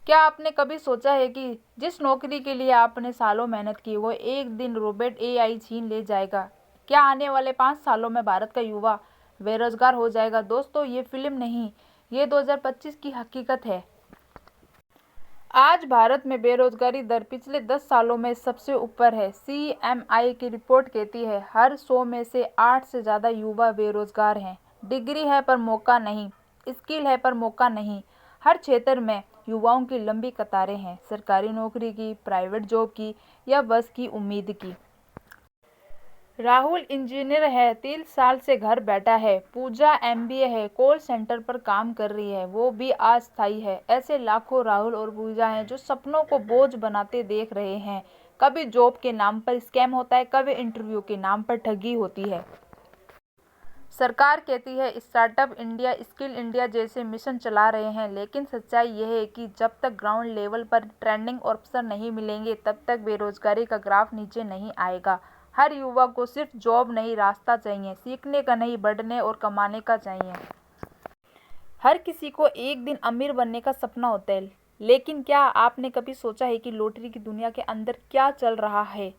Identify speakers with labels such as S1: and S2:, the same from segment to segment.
S1: क्या आपने कभी सोचा है कि जिस नौकरी के लिए आपने सालों मेहनत की वो एक दिन रोबोट एआई छीन ले जाएगा? क्या आने वाले 5 सालों में भारत का युवा बेरोजगार हो जाएगा? दोस्तों, ये फिल्म नहीं, ये 2025 की हकीकत है। आज भारत में बेरोजगारी दर पिछले 10 सालों में सबसे ऊपर है। सीएमआई की रिपोर्ट कहती है हर 100 में से 8 से ज़्यादा युवा बेरोजगार हैं। डिग्री है पर मौका नहीं, स्किल है पर मौका नहीं। हर क्षेत्र में युवाओं की लंबी कतारें हैं, सरकारी नौकरी की, प्राइवेट जॉब की या बस की उम्मीद की। राहुल इंजीनियर है, 3 साल से घर बैठा है। पूजा एमबीए है, कॉल सेंटर पर काम कर रही है, वो भी अस्थायी है। ऐसे लाखों राहुल और पूजा हैं जो सपनों को बोझ बनाते देख रहे हैं। कभी जॉब के नाम पर स्कैम होता है, कभी इंटरव्यू के नाम पर ठगी होती है। सरकार कहती है स्टार्टअप इंडिया, स्किल इंडिया जैसे मिशन चला रहे हैं, लेकिन सच्चाई यह है कि जब तक ग्राउंड लेवल पर ट्रेंडिंग अवसर नहीं मिलेंगे तब तक बेरोजगारी का ग्राफ नीचे नहीं आएगा। हर युवा को सिर्फ जॉब नहीं, रास्ता चाहिए, सीखने का नहीं, बढ़ने और कमाने का चाहिए। हर किसी को एक दिन अमीर बनने का सपना होता है, लेकिन क्या आपने कभी सोचा है कि लॉटरी की दुनिया के अंदर क्या चल रहा है?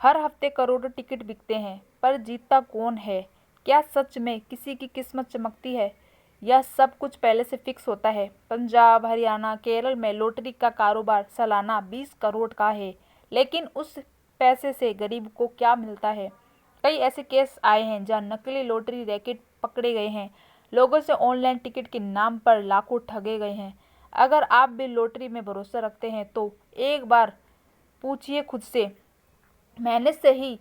S1: हर हफ्ते करोड़ों टिकट बिकते हैं, पर जीतता कौन है? क्या सच में किसी की किस्मत चमकती है या सब कुछ पहले से फिक्स होता है? पंजाब, हरियाणा, केरल में लॉटरी का कारोबार सालाना 20 करोड़ का है, लेकिन उस पैसे से गरीब को क्या मिलता है? कई ऐसे केस आए हैं जहां नकली लॉटरी रैकेट पकड़े गए हैं, लोगों से ऑनलाइन टिकट के नाम पर लाखों ठगे गए हैं। अगर आप भी लॉटरी में भरोसा रखते हैं तो एक बार पूछिए खुद से, मेहनत से ही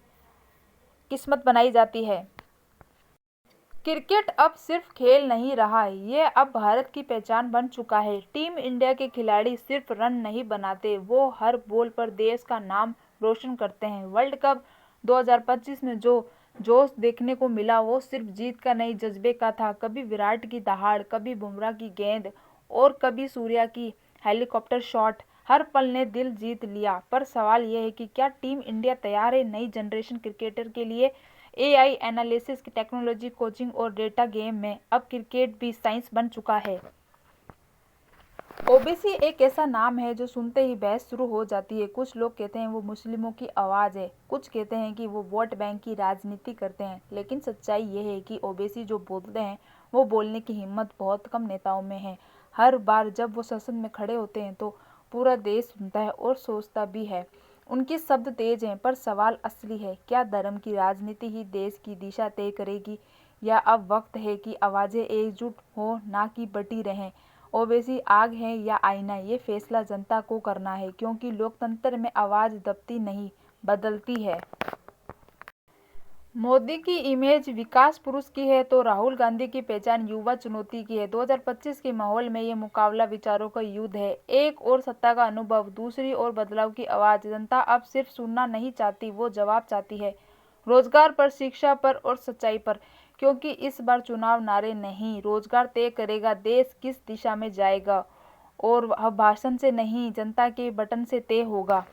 S1: किस्मत बनाई जाती है। क्रिकेट अब सिर्फ खेल नहीं रहा है, ये अब भारत की पहचान बन चुका है। टीम इंडिया के खिलाड़ी सिर्फ रन नहीं बनाते, वो हर बॉल पर देश का नाम रोशन करते हैं। वर्ल्ड कप 2025 में जो जोश देखने को मिला वो सिर्फ जीत का नहीं, जज्बे का था। कभी विराट की दहाड़, कभी बुमराह की गेंद और कभी सूर्या की हेलीकॉप्टर शॉट, हर पल ने दिल जीत लिया। पर सवाल यह है कि क्या टीम इंडिया तैयार है नई जनरेशन क्रिकेटर के लिए? एआई एनालिसिस की टेक्नोलॉजी, कोचिंग और डेटा गेम में अब क्रिकेट भी साइंस बन चुका है। ओबीसी एक ऐसा नाम है जो सुनते ही बहस शुरू हो जाती है। कुछ लोग कहते हैं वो मुस्लिमों की आवाज़ है, कुछ कहते हैं कि वो वोट बैंक की राजनीति करते हैं, लेकिन सच्चाई ये है कि ओबीसी जो बोलते हैं वो बोलने की हिम्मत बहुत कम नेताओं में है। हर बार जब वो संसद में खड़े होते हैं तो पूरा देश सुनता है और सोचता भी है। उनके शब्द तेज हैं, पर सवाल असली है, क्या धर्म की राजनीति ही देश की दिशा तय करेगी, या अब वक्त है कि आवाज़ें एकजुट हो, ना कि बटी रहें? ओवैसी आग है या आईना, ये फैसला जनता को करना है, क्योंकि लोकतंत्र में आवाज़ दबती नहीं, बदलती है। मोदी की इमेज विकास पुरुष की है तो राहुल गांधी की पहचान युवा चुनौती की है। 2025 के माहौल में ये मुकाबला विचारों का युद्ध है। एक और सत्ता का अनुभव, दूसरी ओर बदलाव की आवाज़। जनता अब सिर्फ सुनना नहीं चाहती, वो जवाब चाहती है। रोजगार पर, शिक्षा पर और सच्चाई पर, क्योंकि इस बार चुनाव नारे नहीं, रोजगार तय करेगा देश किस दिशा में जाएगा, और भाषण से नहीं, जनता के बटन से तय होगा।